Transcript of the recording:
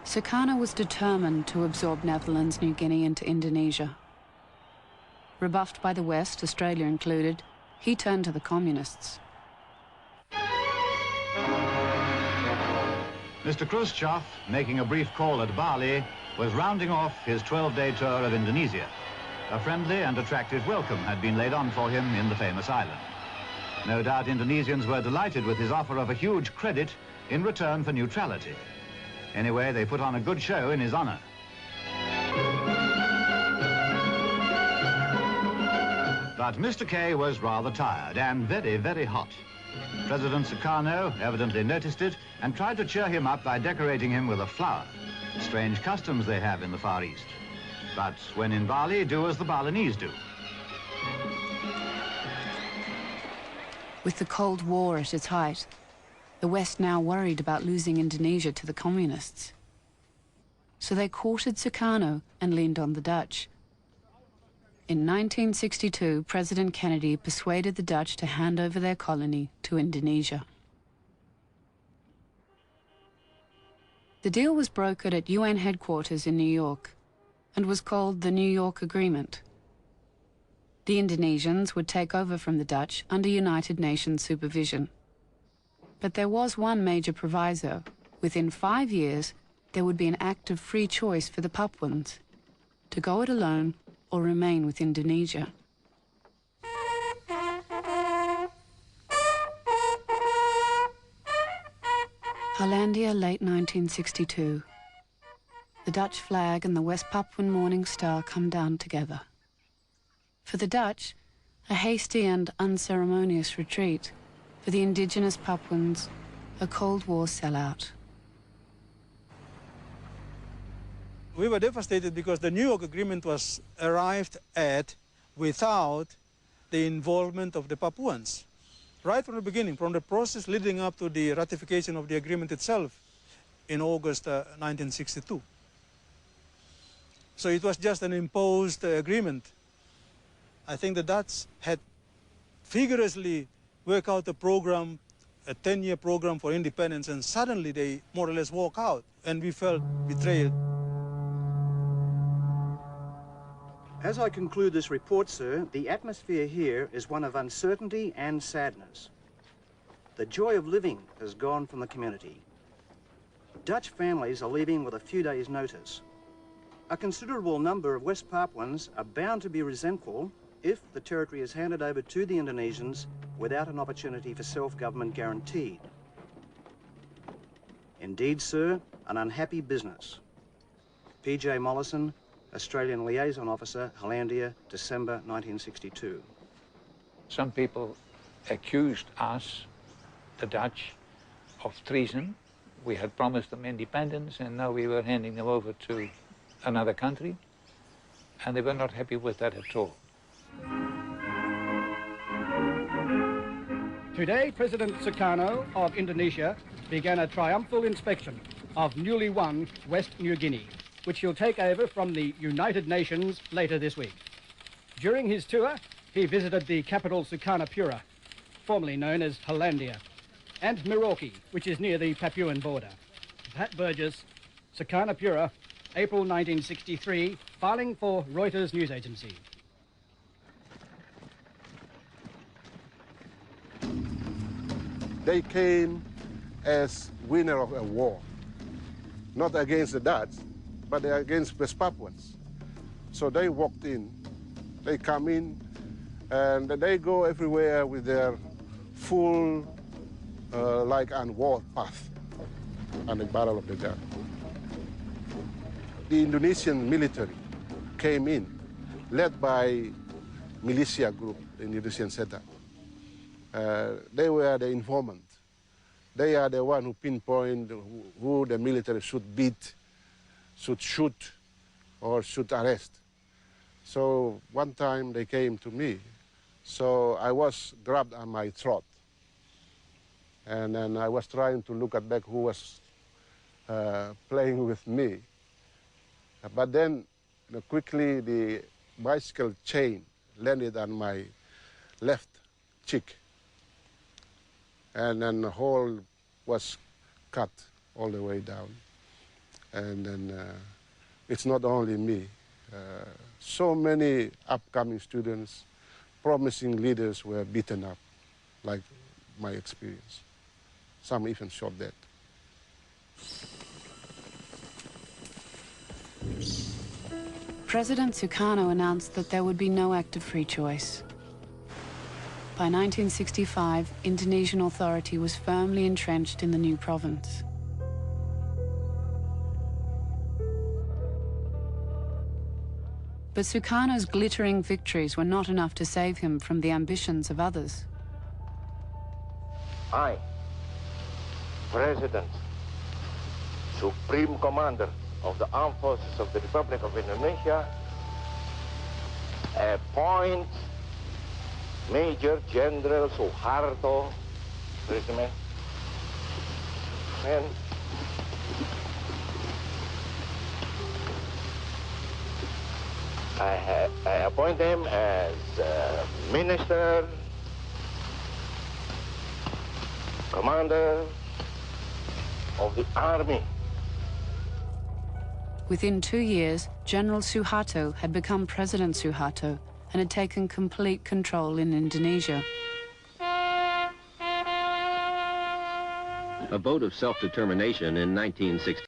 Sukarno was determined to absorb Netherlands, New Guinea into Indonesia. Rebuffed by the West, Australia included, he turned to the communists. Mr. Khrushchev, making a brief call at Bali, was rounding off his 12-day tour of Indonesia. A friendly and attractive welcome had been laid on for him in the famous island. No doubt Indonesians were delighted with his offer of a huge credit in return for neutrality. Anyway, they put on a good show in his honor. But Mr. K was rather tired and very, very hot. President Sukarno evidently noticed it and tried to cheer him up by decorating him with a flower. Strange customs they have in the Far East. But when in Bali, do as the Balinese do. With the Cold War at its height, the West now worried about losing Indonesia to the communists. So they courted Sukarno and leaned on the Dutch. In 1962, President Kennedy persuaded the Dutch to hand over their colony to Indonesia. The deal was brokered at UN headquarters in New York and was called the New York Agreement. The Indonesians would take over from the Dutch under United Nations supervision. But there was one major proviso. Within 5 years, there would be an act of free choice for the Papuans, to go it alone or remain with Indonesia. Hollandia, late 1962. The Dutch flag and the West Papuan Morning Star come down together. For the Dutch, a hasty and unceremonious retreat. For the indigenous Papuans, a Cold War sellout. We were devastated because the New York Agreement was arrived at without the involvement of the Papuans. Right from the beginning, from the process leading up to the ratification of the agreement itself in August 1962. So it was just an imposed agreement. I think the Dutch had vigorously worked out a program, a 10-year program for independence, and suddenly they more or less walk out, and we felt betrayed. As I conclude this report, sir, the atmosphere here is one of uncertainty and sadness. The joy of living has gone from the community. Dutch families are leaving with a few days' notice. A considerable number of West Papuans are bound to be resentful if the territory is handed over to the Indonesians without an opportunity for self-government guaranteed. Indeed, sir, an unhappy business. P.J. Mollison, Australian Liaison Officer, Hollandia, December 1962. Some people accused us, the Dutch, of treason. We had promised them independence and now we were handing them over to another country, and they were not happy with that at all. Today, President Sukarno of Indonesia began a triumphal inspection of newly won West New Guinea, which he'll take over from the United Nations later this week. During his tour, he visited the capital Sukarnapura, formerly known as Hollandia, and Merauke, which is near the Papuan border. Pat Burgess, Sukarnapura, April 1963, filing for Reuters news agency. They came as winner of a war, not against the Dutch, but against West Papuans. So they walked in, they come in, and they go everywhere with their full, like a war path and the barrel of the gun. The Indonesian military came in, led by militia group, the Indonesian setup. They were the informant. They are the one who pinpoint who the military should beat, should shoot, or should arrest. So one time they came to me, so I was grabbed on my throat. And then I was trying to look at back who was playing with me. But then quickly the bicycle chain landed on my left cheek. And then the hole was cut all the way down. And then it's not only me. So many upcoming students, promising leaders were beaten up, like my experience. Some even shot dead. President Sukarno announced that there would be no act of free choice. By 1965, Indonesian authority was firmly entrenched in the new province. But Sukarno's glittering victories were not enough to save him from the ambitions of others. I, President, Supreme Commander of the Armed Forces of the Republic of Indonesia, appoint Major General Suharto, Regiment, and I appoint him as Minister, Commander of the Army. Within 2 years, General Suharto had become President Suharto and had taken complete control in Indonesia. A vote of self-determination in 1960.